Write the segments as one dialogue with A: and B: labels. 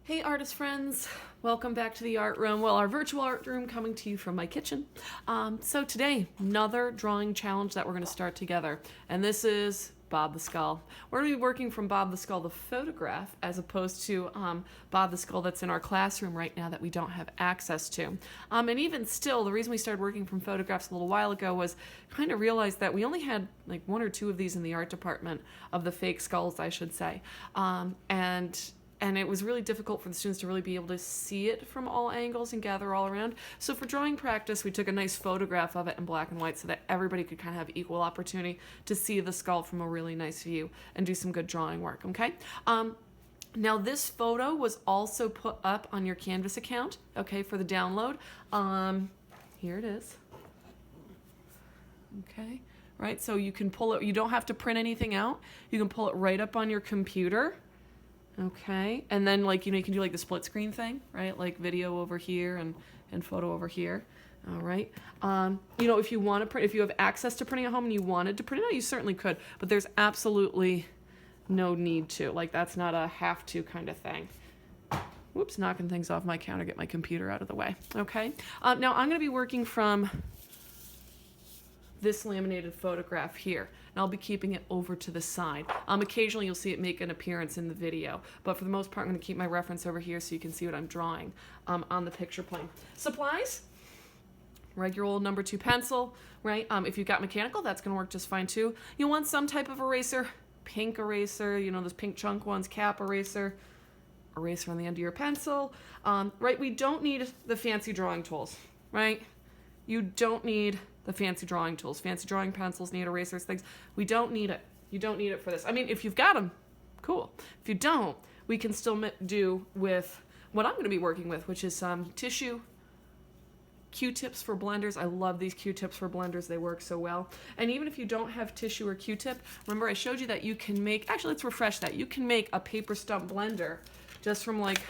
A: Hey artist friends, welcome back to the art room. Well, our virtual art room coming to you from my kitchen. So today, another drawing challenge that we're going to start together. And this is Bob the Skull. We're going to be working from Bob the Skull, the photograph, as opposed to Bob the Skull that's in our classroom right now that we don't have access to. And even still, the reason we started working from photographs a little while ago was kind of realized that we only had like one or two of these in the art department, of the fake skulls, I should say. And it was really difficult for the students to really be able to see it from all angles and gather all around. So for drawing practice, we took a nice photograph of it in black and white so that everybody could kind of have equal opportunity to see the skull from a really nice view and do some good drawing work, okay? Now this photo was also put up on your Canvas account, okay, for the download. Here it is. Okay, right, so you can pull it, you don't have to print anything out. You can pull it right up on your computer. Okay, and then you can do like the split screen thing, right? Like video over here and photo over here. All right. If you want to print, if you have access to printing at home and you wanted to print it out, you certainly could. But there's absolutely no need to. Like that's not a have to kind of thing. Whoops, knocking things off my counter. Get my computer out of the way. Okay. Now I'm going to be working from this laminated photograph here, and I'll be keeping it over to the side. Occasionally you'll see it make an appearance in the video, but for the most part I'm going to keep my reference over here so you can see what I'm drawing on the picture plane. Supplies, regular old number 2 pencil, right? If you've got mechanical, that's going to work just fine too. You'll want some type of eraser, pink eraser, those pink chunk ones, cap eraser, eraser on the end of your pencil, right? We don't need the fancy drawing tools, right? You don't need the fancy drawing tools, fancy drawing pencils, need erasers, things. We don't need it. You don't need it for this. I mean, if you've got them, cool. If you don't, we can still do with what I'm going to be working with, which is some tissue, Q-tips for blenders. I love these Q-tips for blenders. They work so well. And even if you don't have tissue or Q-tip, remember I showed you that you can make, actually let's refresh that. You can make a paper stump blender just from like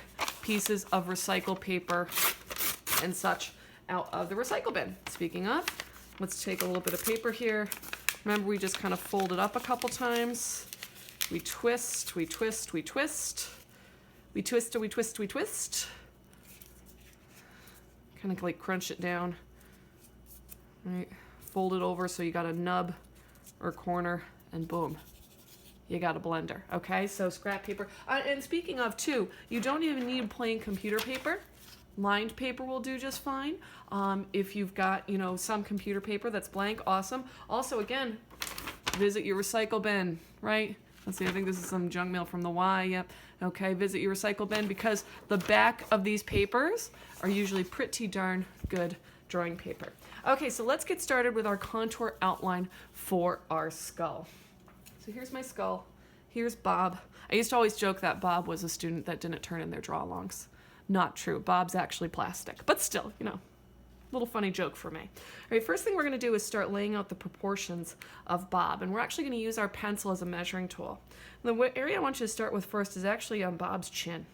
A: pieces of recycled paper and such out of the recycle bin. Speaking of, let's take a little bit of paper here. Remember, we just kind of fold it up a couple times. We twist, we twist, we twist. We twist, we twist, we twist. Kind of like crunch it down. Right. Fold it over so you got a nub or corner, and boom, you got a blender. Okay, so scrap paper. And speaking of too, you don't even need plain computer paper. Lined paper will do just fine. If you've got, some computer paper that's blank, awesome. Also, again, visit your recycle bin, right? Let's see, I think this is some junk mail from the Y, yep. Okay, visit your recycle bin because the back of these papers are usually pretty darn good drawing paper. Okay, so let's get started with our contour outline for our skull. So here's my skull. Here's Bob. I used to always joke that Bob was a student that didn't turn in their draw-alongs. Not true. Bob's actually plastic. But still, little funny joke for me. All right, first thing we're going to do is start laying out the proportions of Bob. And we're actually going to use our pencil as a measuring tool. And the area I want you to start with first is actually on Bob's chin.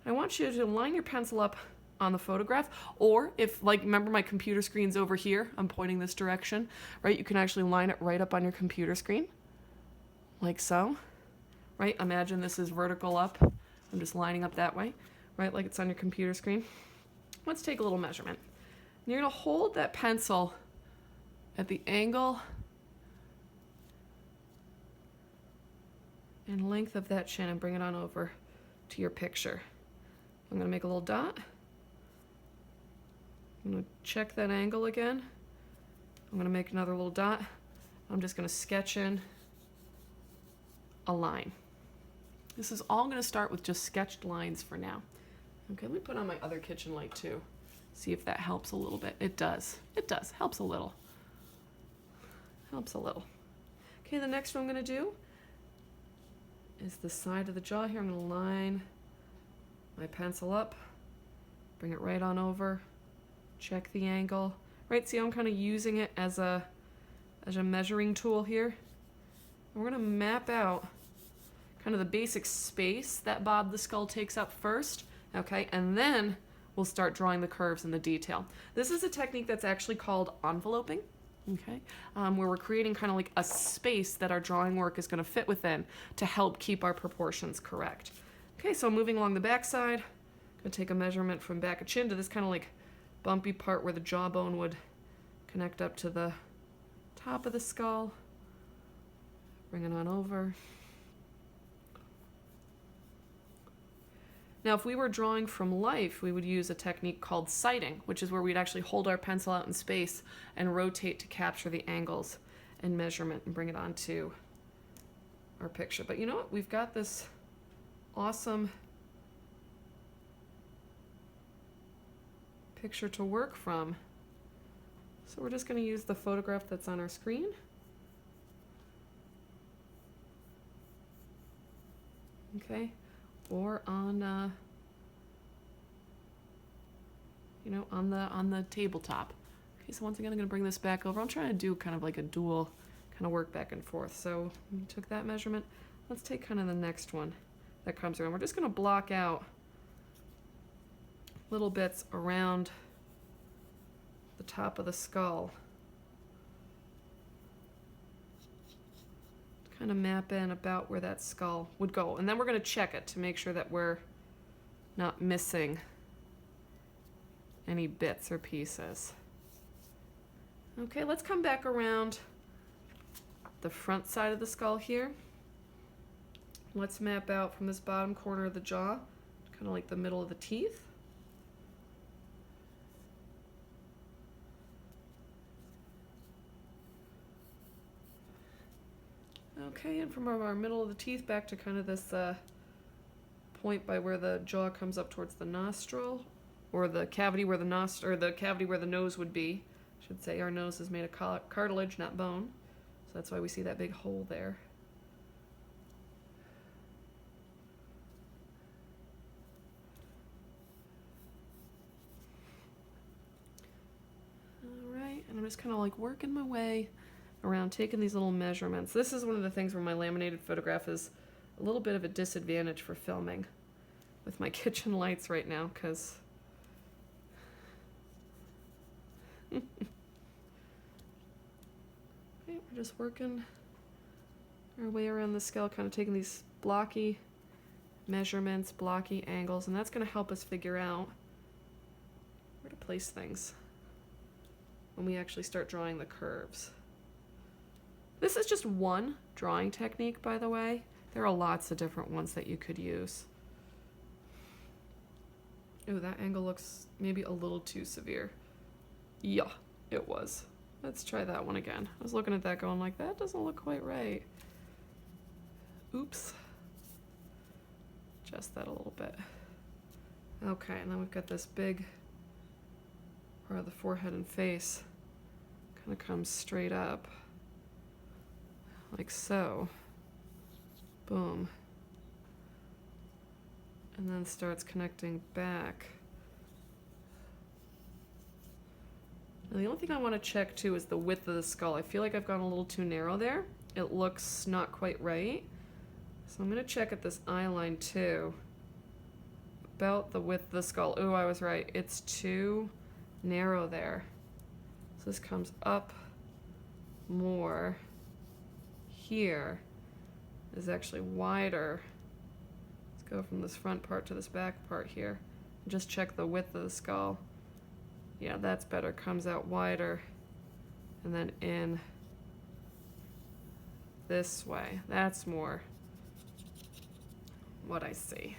A: I want you to line your pencil up on the photograph, or if, remember my computer screen's over here, I'm pointing this direction, right? You can actually line it right up on your computer screen, like so, right? Imagine this is vertical up. I'm just lining up that way. Right, like it's on your computer screen. Let's take a little measurement. You're going to hold that pencil at the angle and length of that chin and bring it on over to your picture. I'm going to make a little dot. I'm going to check that angle again. I'm going to make another little dot. I'm just going to sketch in a line. This is all going to start with just sketched lines for now. Okay, let me put on my other kitchen light too. See if that helps a little bit. It does. It does. Helps a little. Helps a little. Okay, the next one I'm going to do is the side of the jaw here. I'm going to line my pencil up, bring it right on over, check the angle. Right, see I'm kind of using it as a measuring tool here. And we're going to map out kind of the basic space that Bob the Skull takes up first. Okay, and then we'll start drawing the curves and the detail. This is a technique that's actually called enveloping, okay, where we're creating kind of like a space that our drawing work is going to fit within to help keep our proportions correct. Okay, so moving along the back side, I'm gonna take a measurement from back of chin to this kind of like bumpy part where the jawbone would connect up to the top of the skull. Bring it on over. Now, if we were drawing from life, we would use a technique called sighting, which is where we'd actually hold our pencil out in space and rotate to capture the angles and measurement and bring it onto our picture. But you know what? We've got this awesome picture to work from. So we're just going to use the photograph that's on our screen. Okay, or on you know, on the tabletop. Okay, so once again, I'm going to bring this back over. I'm trying to do kind of like a dual kind of work back and forth. So we took that measurement. Let's take kind of the next one that comes around. We're just going to block out little bits around the top of the skull. Kind of map in about where that skull would go. And then we're going to check it to make sure that we're not missing any bits or pieces. Okay, let's come back around the front side of the skull here. Let's map out from this bottom corner of the jaw, kind of like the middle of the teeth. Okay, and from our middle of the teeth back to kind of this point by where the jaw comes up towards the nostril, or the cavity where the cavity where the nose would be. I should say our nose is made of cartilage, not bone, so that's why we see that big hole there. All right, and I'm just kind of like working my way around, taking these little measurements. This is one of the things where my laminated photograph is a little bit of a disadvantage for filming with my kitchen lights right now, because okay, we're just working our way around the skull, kind of taking these blocky measurements, blocky angles, and that's going to help us figure out where to place things when we actually start drawing the curves. This is just one drawing technique, by the way. There are lots of different ones that you could use. Oh, that angle looks maybe a little too severe. Yeah, it was. Let's try that one again. I was looking at that going like, that doesn't look quite right. Oops. Adjust that a little bit. Okay, and then we've got this big part of the forehead and face. Kind of comes straight up. Like so. Boom. And then starts connecting back. And the only thing I want to check too is the width of the skull. I feel like I've gone a little too narrow there. It looks not quite right. So I'm going to check at this eye line too. About the width of the skull. Oh, I was right. It's too narrow there. So this comes up more. Here is actually wider. Let's go from this front part to this back part here. Just check the width of the skull. Yeah, that's better. Comes out wider. And then in this way. That's more what I see.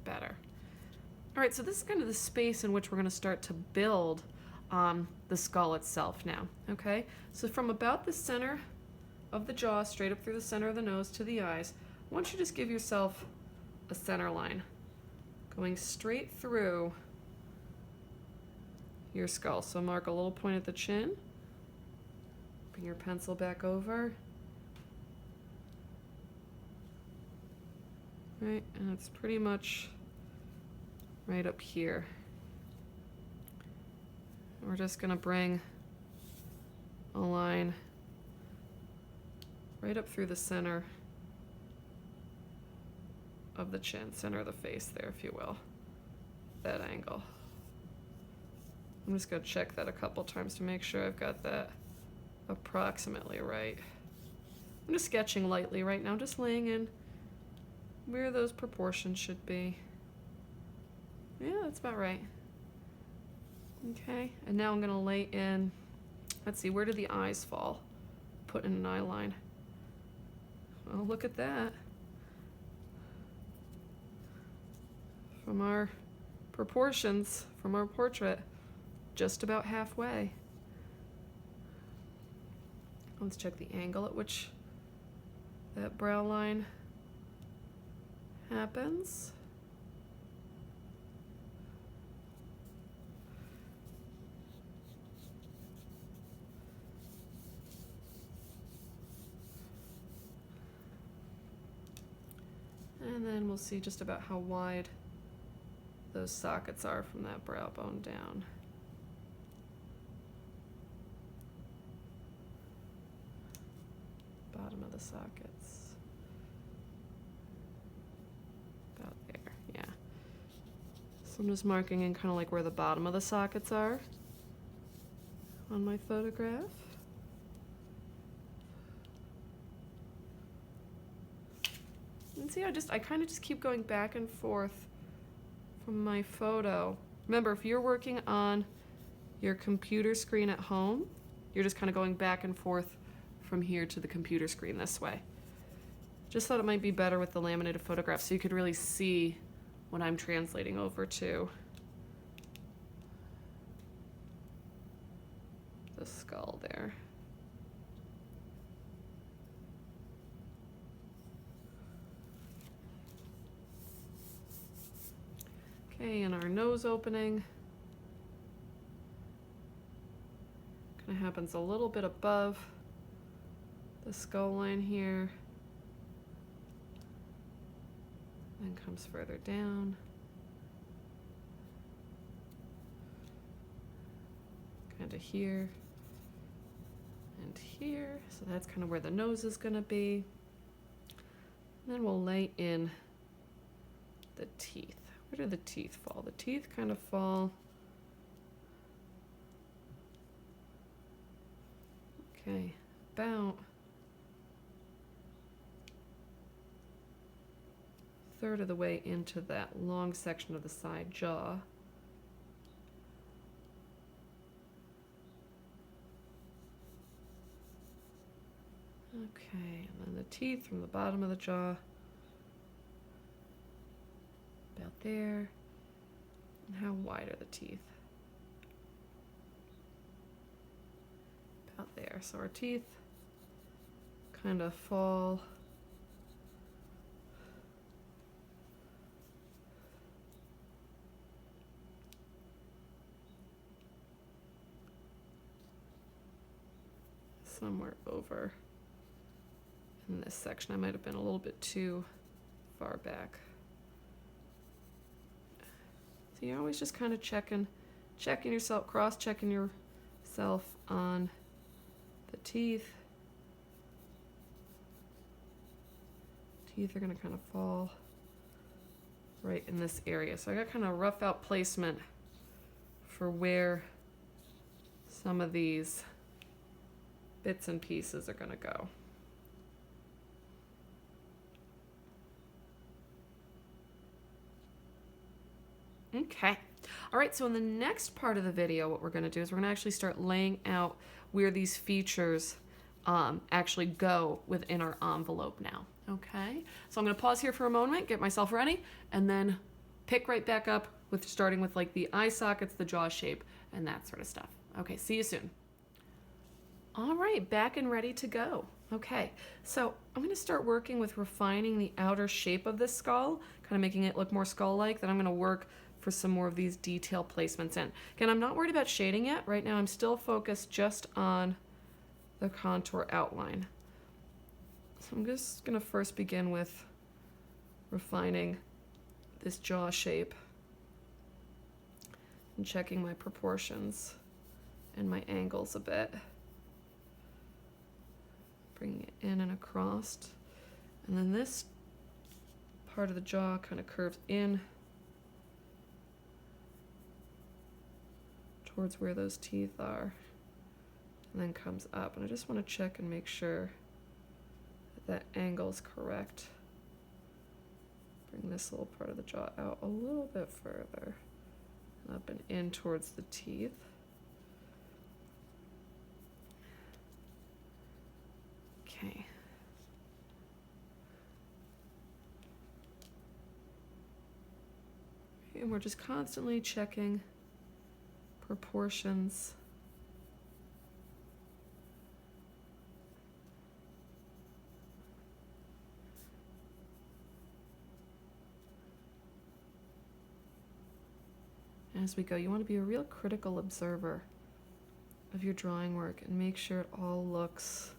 A: Better. All right, so this is kind of the space in which we're going to start to build the skull itself now, okay? So from about the center of the jaw, straight up through the center of the nose to the eyes, I want you to just give yourself a center line going straight through your skull. So mark a little point at the chin, bring your pencil back over, right, and it's pretty much right up here. We're just going to bring a line right up through the center of the chin, center of the face there, if you will. That angle. I'm just gonna check that a couple times to make sure I've got that approximately right. I'm just sketching lightly right now, just laying in where those proportions should be. Yeah, that's about right. Okay, and now I'm gonna lay in, let's see, where did the eyes fall? Put in an eye line. Oh, look at that. From our proportions, from our portrait, just about halfway. Let's check the angle at which that brow line happens. And then we'll see just about how wide those sockets are from that brow bone down. Bottom of the sockets. About there, yeah. So I'm just marking in kind of like where the bottom of the sockets are on my photograph. And see, I kind of just keep going back and forth from my photo. Remember, if you're working on your computer screen at home, you're just kind of going back and forth from here to the computer screen this way. Just thought it might be better with the laminated photograph so you could really see what I'm translating over to the skull there. Okay, and our nose opening kind of happens a little bit above the skull line here, then comes further down, kind of here and here. So that's kind of where the nose is going to be. And then we'll lay in the teeth. Where do the teeth fall? The teeth kind of fall okay, about a third of the way into that long section of the side jaw. Okay, and then the teeth from the bottom of the jaw. About there. And how wide are the teeth? About there. So our teeth kind of fall somewhere over in this section. I might have been a little bit too far back. So you're always just kind of checking yourself, cross-checking yourself on the teeth. Teeth are going to kind of fall right in this area. So I got kind of rough out placement for where some of these bits and pieces are going to go. Okay. All right, so in the next part of the video, what we're going to do is we're going to actually start laying out where these features actually go within our envelope now. Okay, so I'm going to pause here for a moment, get myself ready, and then pick right back up with starting with like the eye sockets, the jaw shape, and that sort of stuff. Okay, see you soon. All right, back and ready to go. Okay, so I'm going to start working with refining the outer shape of this skull, kind of making it look more skull-like. Then I'm going to work for some more of these detail placements in. Again, I'm not worried about shading yet. Right now I'm still focused just on the contour outline. So I'm just going to first begin with refining this jaw shape and checking my proportions and my angles a bit. Bringing it in and across. And then this part of the jaw kind of curves in towards where those teeth are, and then comes up. And I just want to check and make sure that angle's correct. Bring this little part of the jaw out a little bit further, and up and in towards the teeth. Okay. And we're just constantly checking proportions. As we go, you want to be a real critical observer of your drawing work and make sure it all looks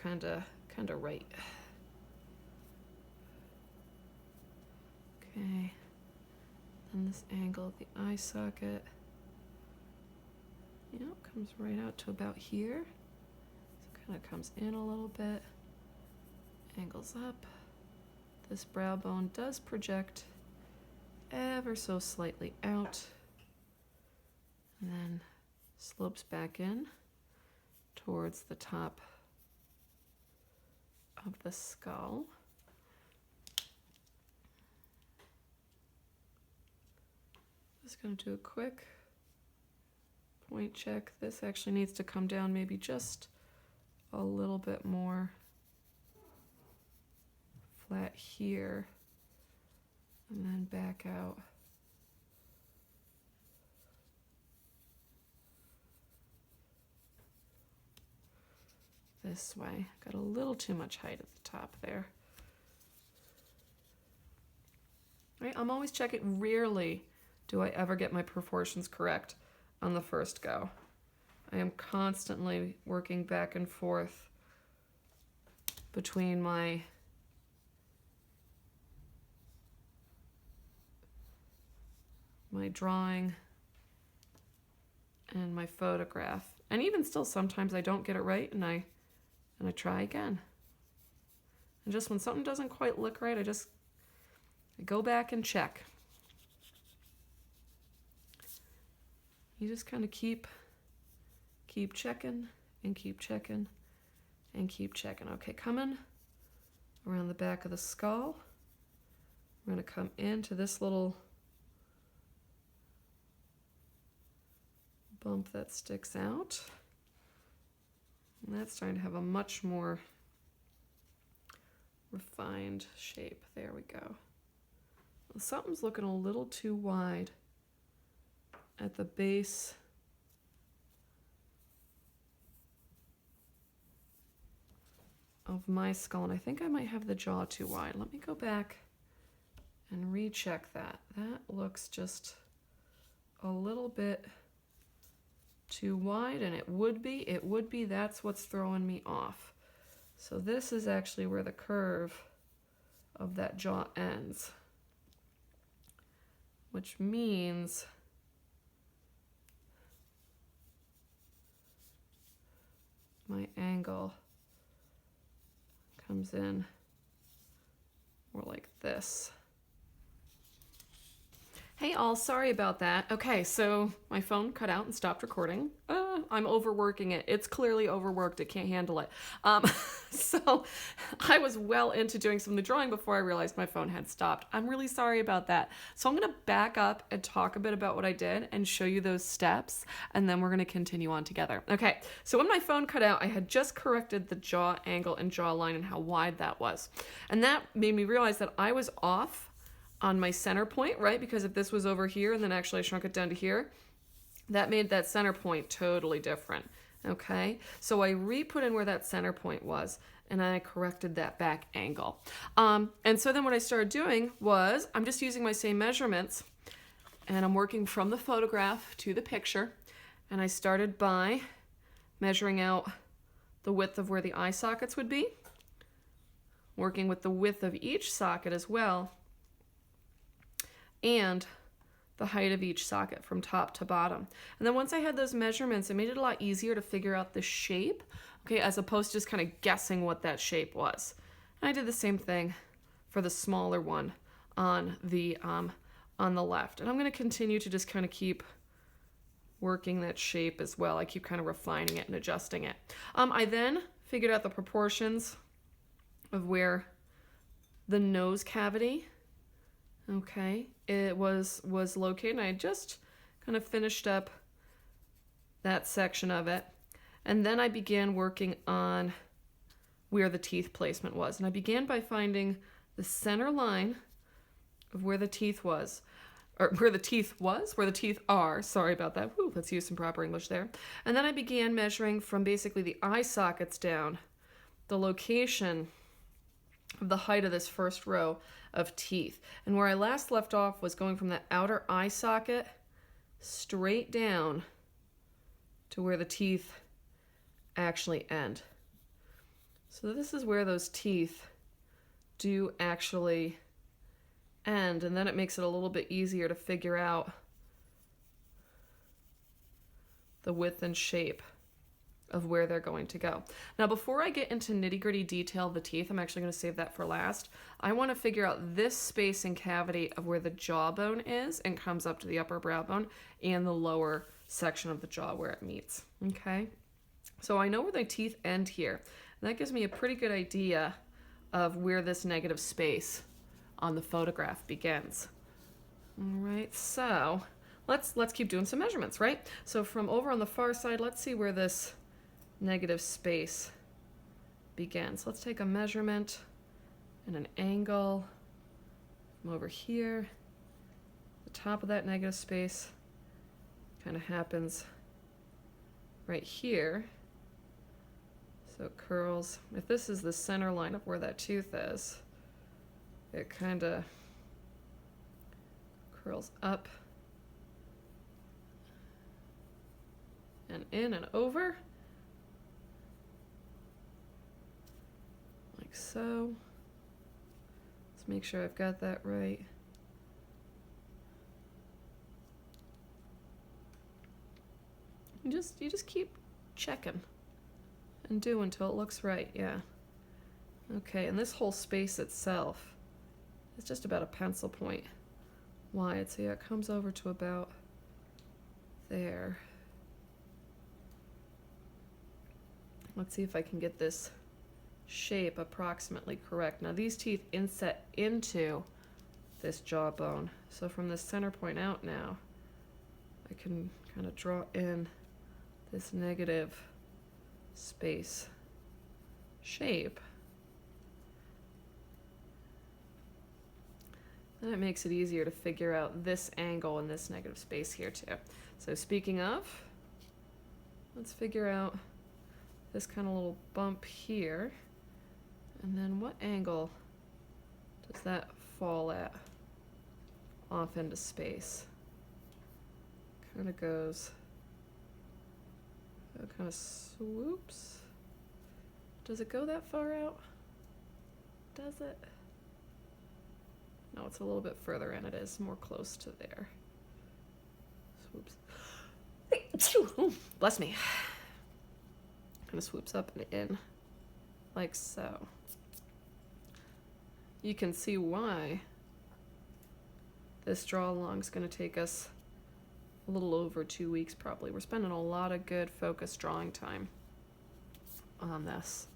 A: kind of right. Okay. Then this angle of the eye socket, comes right out to about here. So kind of comes in a little bit, angles up. This brow bone does project ever so slightly out, and then slopes back in towards the top of the skull. Just going to do a quick point check. This actually needs to come down maybe just a little bit more flat here, and then back out. This way. Got a little too much height at the top there. Right, I'm always checking. Rarely do I ever get my proportions correct on the first go. I am constantly working back and forth between my drawing and my photograph. And even still, sometimes I don't get it right, and I try again. And just when something doesn't quite look right, I go back and check. You just kind of keep checking and keep checking and keep checking. Okay, coming around the back of the skull. We're going to come into this little bump that sticks out. And that's starting to have a much more refined shape. There we go. Well, something's looking a little too wide at the base of my skull, and I think I might have the jaw too wide. Let me go back and recheck that. That looks just a little bit too wide, and it would be, that's what's throwing me off. So this is actually where the curve of that jaw ends, which means my angle comes in more like this. Hey all, sorry about that. Okay, so my phone cut out and stopped recording. I'm overworking it. It's clearly overworked. It can't handle it. So I was well into doing some of the drawing before I realized my phone had stopped. I'm really sorry about that. So I'm going to back up and talk a bit about what I did and show you those steps, and then we're going to continue on together. Okay, so when my phone cut out, I had just corrected the jaw angle and jaw line and how wide that was. And that made me realize that I was off on my center point, right? Because if this was over here and then actually I shrunk it down to here, that made that center point totally different, okay? So I re-put in where that center point was, and I corrected that back angle. And so then what I started doing was, I'm just using my same measurements, and I'm working from the photograph to the picture, and I started by measuring out the width of where the eye sockets would be, working with the width of each socket as well, and the height of each socket from top to bottom. And then once I had those measurements, it made it a lot easier to figure out the shape, okay, as opposed to just kind of guessing what that shape was. And I did the same thing for the smaller one on the left. And I'm going to continue to just kind of keep working that shape as well. I keep kind of refining it and adjusting it. I then figured out the proportions of where the nose cavity, okay, it was located. And I just kind of finished up that section of it. And then I began working on where the teeth placement was. And I began by finding the center line of where the teeth was, or where the teeth are. Sorry about that. Whew, let's use some proper English there. And then I began measuring from basically the eye sockets down, the location of the height of this first row of teeth. And where I last left off was going from that outer eye socket straight down to where the teeth actually end. So this is where those teeth do actually end, and then it makes it a little bit easier to figure out the width and shape of where they're going to go. Now, before I get into nitty-gritty detail of the teeth, I'm actually going to save that for last. I want to figure out this space and cavity of where the jawbone is and comes up to the upper brow bone and the lower section of the jaw where it meets. Okay? So I know where the teeth end here. And that gives me a pretty good idea of where this negative space on the photograph begins. All right, so let's keep doing some measurements, right? So from over on the far side, let's see where this negative space begins. Let's take a measurement and an angle from over here. The top of that negative space kind of happens right here. So it curls. If this is the center line of where that tooth is, it kind of curls up and in and over, like so. Let's make sure I've got that right. You just keep checking and do until it looks right, yeah. Okay, and this whole space itself is just about a pencil point wide. So yeah, it comes over to about there. Let's see if I can get this shape approximately correct. Now these teeth inset into this jawbone. So from this center point out now, I can kind of draw in this negative space shape. Then it makes it easier to figure out this angle and this negative space here too. So speaking of, let's figure out this kind of little bump here. And then what angle does that fall at off into space? Kind of goes, it kind of swoops. Does it go that far out? Does it? No, it's a little bit further in. It is more close to there. Swoops. Oh, bless me. Kind of swoops up and in, like so. You can see why this draw along is going to take us a little over 2 weeks probably. We're spending a lot of good focused drawing time on this.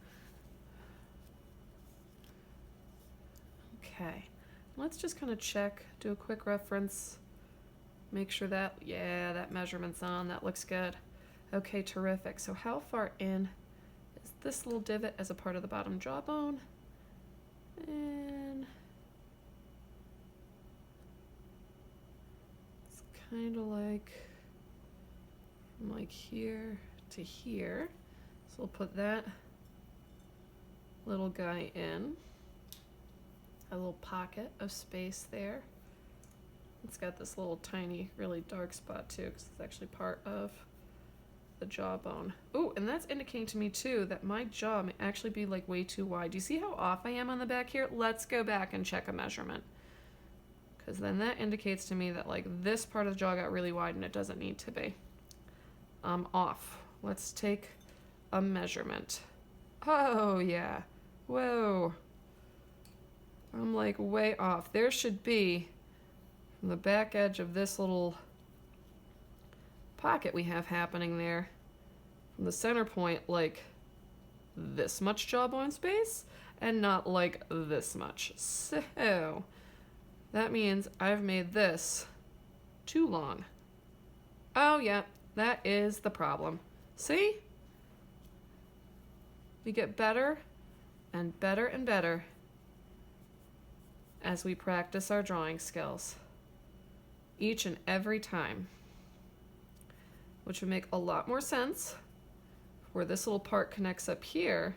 A: Okay, let's just kind of check, do a quick reference, make sure that, yeah, that measurement's on, that looks good. Okay, terrific. So how far in is this little divot as a part of the bottom jawbone? And it's kind of like from like here to here. So we'll put that little guy in. A little pocket of space there. It's got this little tiny, really dark spot too, because it's actually part of the jawbone. Oh, and that's indicating to me too that my jaw may actually be like way too wide. Do you see how off I am on the back here? Let's go back and check a measurement, because then that indicates to me that like this part of the jaw got really wide and it doesn't need to be. Off. Let's take a measurement. Oh yeah. Whoa. I'm like way off. There should be, from the back edge of this little pocket we have happening there, from the center point, like this much jawbone space, and not like this much. So that means I've made this too long. Oh yeah, that is the problem. See? We get better and better and better as we practice our drawing skills. Each and every time. Which would make a lot more sense where this little part connects up here.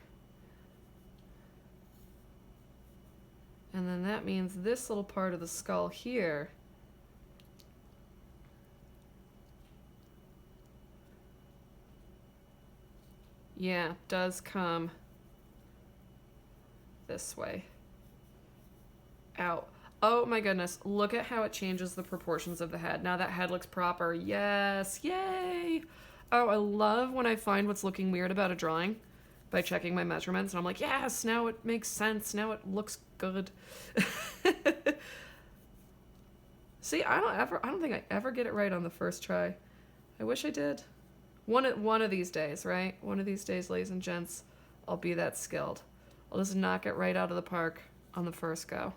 A: And then that means this little part of the skull here does come this way. Out. Oh my goodness, look at how it changes the proportions of the head. Now that head looks proper. Yes, yay! Oh, I love when I find what's looking weird about a drawing by checking my measurements, and I'm like, yes, now it makes sense, now it looks good. See, I don't think I ever get it right on the first try. I wish I did. One of these days, right? One of these days, ladies and gents, I'll be that skilled. I'll just knock it right out of the park on the first go.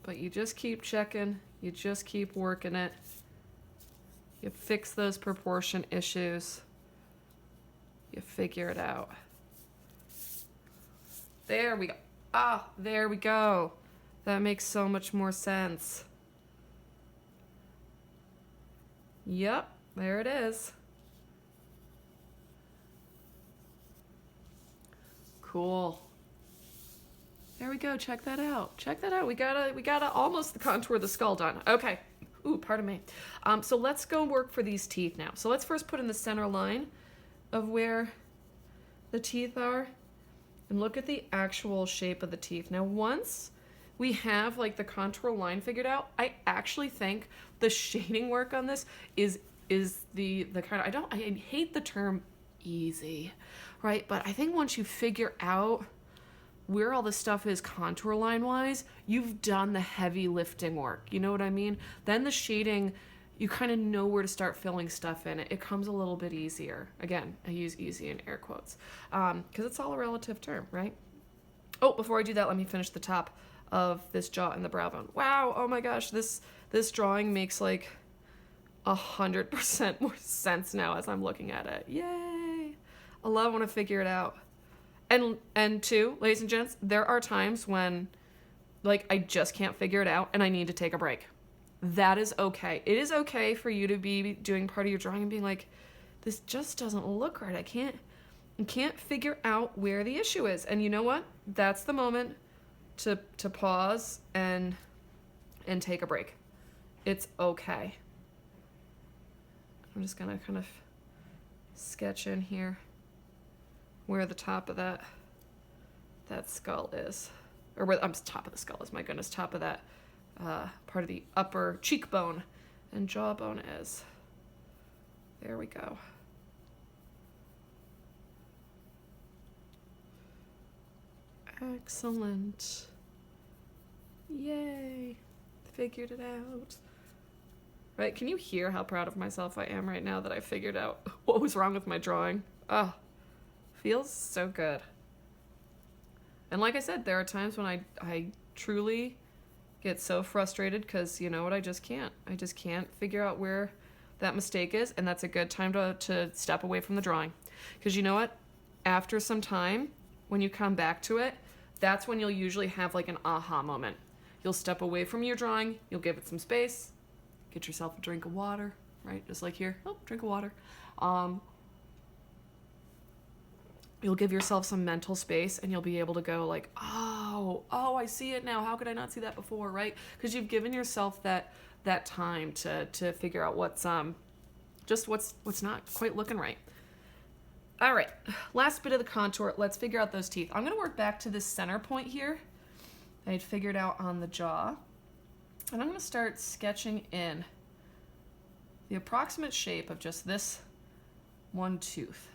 A: But you just keep checking, you just keep working it. You fix those proportion issues. You figure it out. There we go. Ah, there we go. That makes so much more sense. Yep, there it is. Cool. There we go. Check that out. Check that out. We gotta almost the contour of the skull done. Okay. Ooh, pardon me. So let's go work for these teeth now. So let's first put in the center line of where the teeth are and look at the actual shape of the teeth. Now, once we have like the contour line figured out, I actually think the shading work on this is the kind of, I hate the term easy, right? But I think once you figure out where all the stuff is contour line wise, you've done the heavy lifting work. You know what I mean? Then the shading, you kind of know where to start filling stuff in. It comes a little bit easier. Again, I use easy in air quotes because it's all a relative term, right? Oh, before I do that, let me finish the top of this jaw and the brow bone. Wow, oh my gosh, this drawing makes like 100% more sense now as I'm looking at it. Yay! I love when I figure it out. And two, ladies and gents, there are times when like I just can't figure it out and I need to take a break. That is okay. It is okay for you to be doing part of your drawing and being like, this just doesn't look right. I can't figure out where the issue is. And you know what? That's the moment to pause and take a break. It's okay. I'm just gonna kind of sketch in here where the top of that skull is, or where top of the skull is, my goodness, top of that part of the upper cheekbone and jawbone is. There we go. Excellent. Yay. Figured it out. Right, can you hear how proud of myself I am right now that I figured out what was wrong with my drawing? Oh, feels so good. And like I said, there are times when I truly get so frustrated because, you know what, I just can't figure out where that mistake is, and that's a good time to step away from the drawing. Because you know what, after some time, when you come back to it, that's when you'll usually have like an aha moment. You'll step away from your drawing, you'll give it some space, get yourself a drink of water, right? Just like here, oh, drink of water. You'll give yourself some mental space and you'll be able to go like, oh, I see it now. How could I not see that before, right? Because you've given yourself that time to figure out what's not quite looking right. All right, last bit of the contour. Let's figure out those teeth. I'm gonna work back to this center point here that I'd figured out on the jaw. And I'm gonna start sketching in the approximate shape of just this one tooth.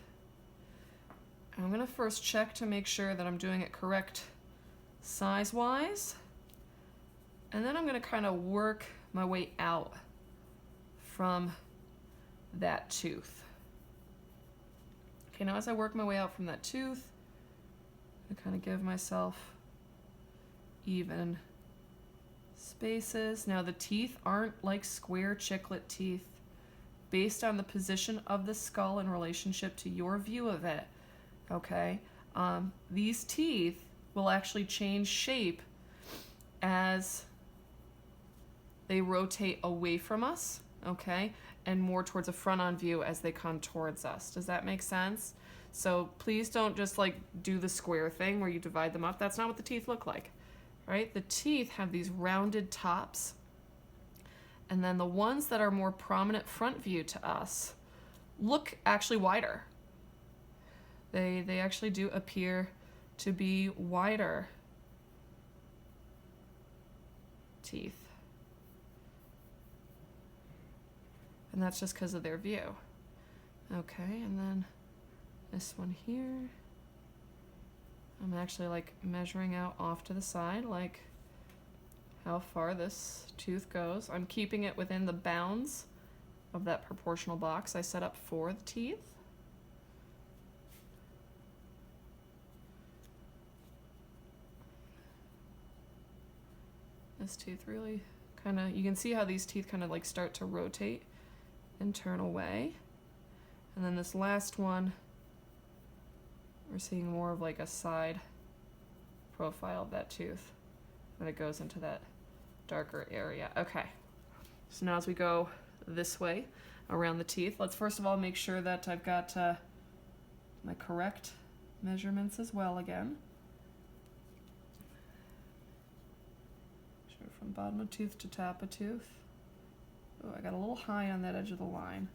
A: I'm gonna first check to make sure that I'm doing it correct size-wise. And then I'm gonna kind of work my way out from that tooth. Okay, now as I work my way out from that tooth, I'm gonna kind of give myself even spaces. Now the teeth aren't like square chiclet teeth. Based on the position of the skull in relationship to your view of it, okay, these teeth will actually change shape as they rotate away from us, okay, and more towards a front-on view as they come towards us. Does that make sense? So please don't just like do the square thing where you divide them up. That's not what the teeth look like, right? The teeth have these rounded tops, and then the ones that are more prominent front view to us look actually wider. They actually do appear to be wider teeth. And that's just because of their view. Okay, and then this one here, I'm actually like measuring out off to the side, like how far this tooth goes. I'm keeping it within the bounds of that proportional box I set up for the teeth. This tooth really kind of, you can see how these teeth kind of like start to rotate and turn away. And then this last one, we're seeing more of like a side profile of that tooth when it goes into that darker area. Okay, so now as we go this way around the teeth, let's first of all make sure that I've got my correct measurements as well again. Sure, from bottom of tooth to top of tooth. Oh, I got a little high on that edge of the line.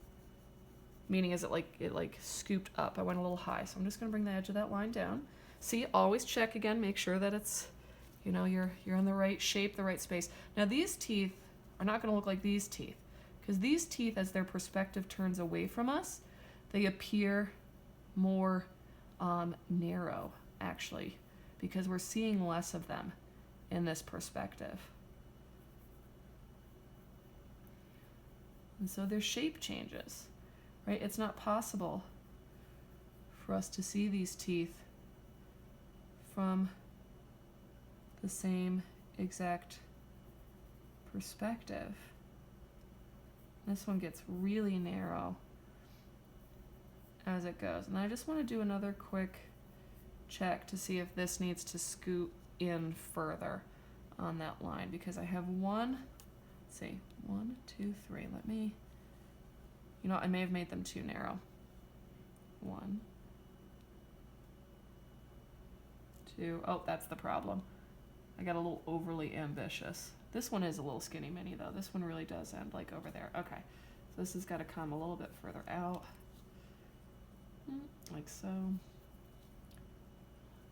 A: Meaning is it like scooped up. I went a little high, so I'm just gonna bring the edge of that line down. See, always check again, make sure that it's, you know, you're in the right shape, the right space. Now these teeth are not gonna look like these teeth, because these teeth, as their perspective turns away from us, they appear more narrow, actually, because we're seeing less of them in this perspective. And so their shape changes, right? It's not possible for us to see these teeth from the same exact perspective. This one gets really narrow as it goes. And I just want to do another quick check to see if this needs to scoot in further on that line, because I have one, let's see, 1, 2, 3. Let me, you know, I may have made them too narrow. 1, 2, oh, that's the problem. I got a little overly ambitious. This one is a little skinny mini though. This one really does end like over there. Okay, so this has got to come a little bit further out, like so.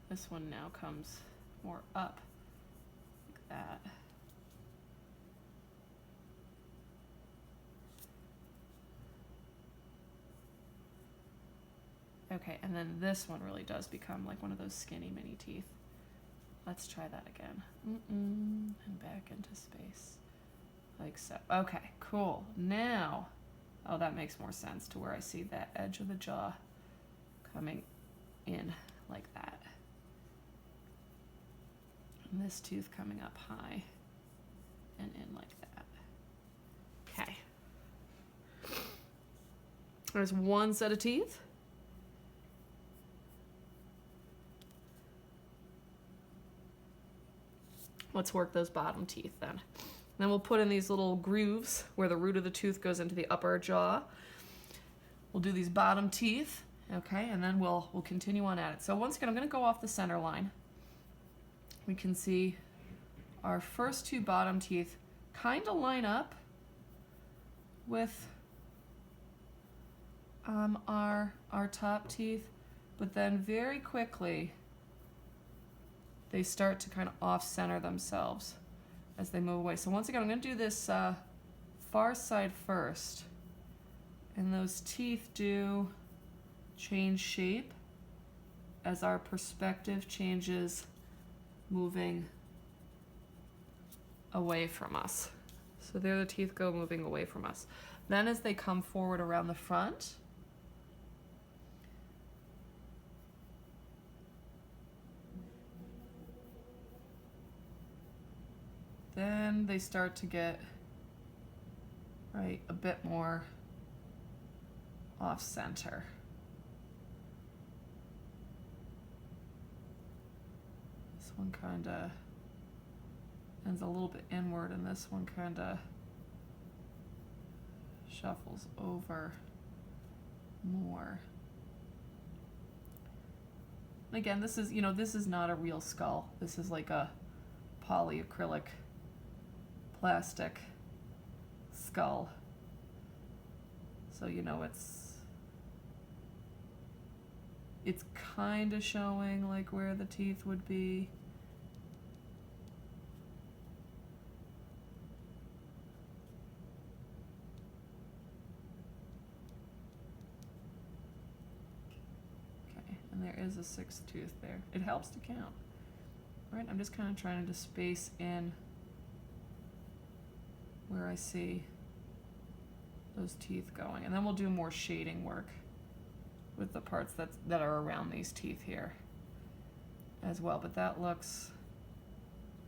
A: This one now comes more up, like that. Okay, and then this one really does become like one of those skinny mini teeth. Let's try that again. And back into space, like so. Okay, cool. Now, oh, that makes more sense to where I see that edge of the jaw coming in like that. And this tooth coming up high and in like that. Okay. There's one set of teeth. Let's work those bottom teeth then. Then we'll put in these little grooves where the root of the tooth goes into the upper jaw. We'll do these bottom teeth, okay, and then we'll continue on at it. So once again, I'm gonna go off the center line. We can see our first two bottom teeth kind of line up with our top teeth, but then very quickly they start to kind of off-center themselves as they move away. So once again, I'm going to do this far side first, and those teeth do change shape as our perspective changes, moving away from us. So there the teeth go, moving away from us. Then as they come forward around the front, then they start to get, right, a bit more off center. This one kind of ends a little bit inward, and this one kind of shuffles over more. Again, this is, this is not a real skull. This is like a polyacrylic plastic skull. So, it's kind of showing like where the teeth would be. And there is a sixth tooth there. It helps to count. All right, I'm just kind of trying to space in where I see those teeth going. And then we'll do more shading work with the parts that are around these teeth here as well. But that looks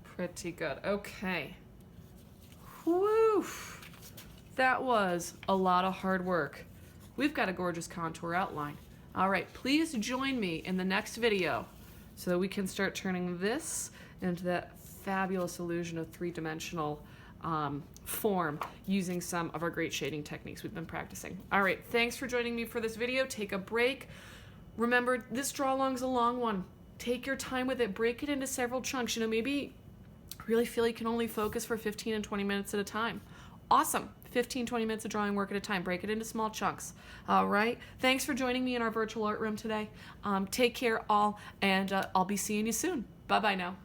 A: pretty good. Okay. Whew. That was a lot of hard work. We've got a gorgeous contour outline. All right, please join me in the next video so that we can start turning this into that fabulous illusion of three-dimensional form using some of our great shading techniques we've been practicing. All right, thanks for joining me for this video. Take a break. Remember, this draw along's a long one. Take your time with it. Break it into several chunks. Maybe really feel you can only focus for 15 and 20 minutes at a time. Awesome. 15, 20 minutes of drawing work at a time. Break it into small chunks. All right. Thanks for joining me in our virtual art room today. Take care all, and I'll be seeing you soon. Bye-bye now.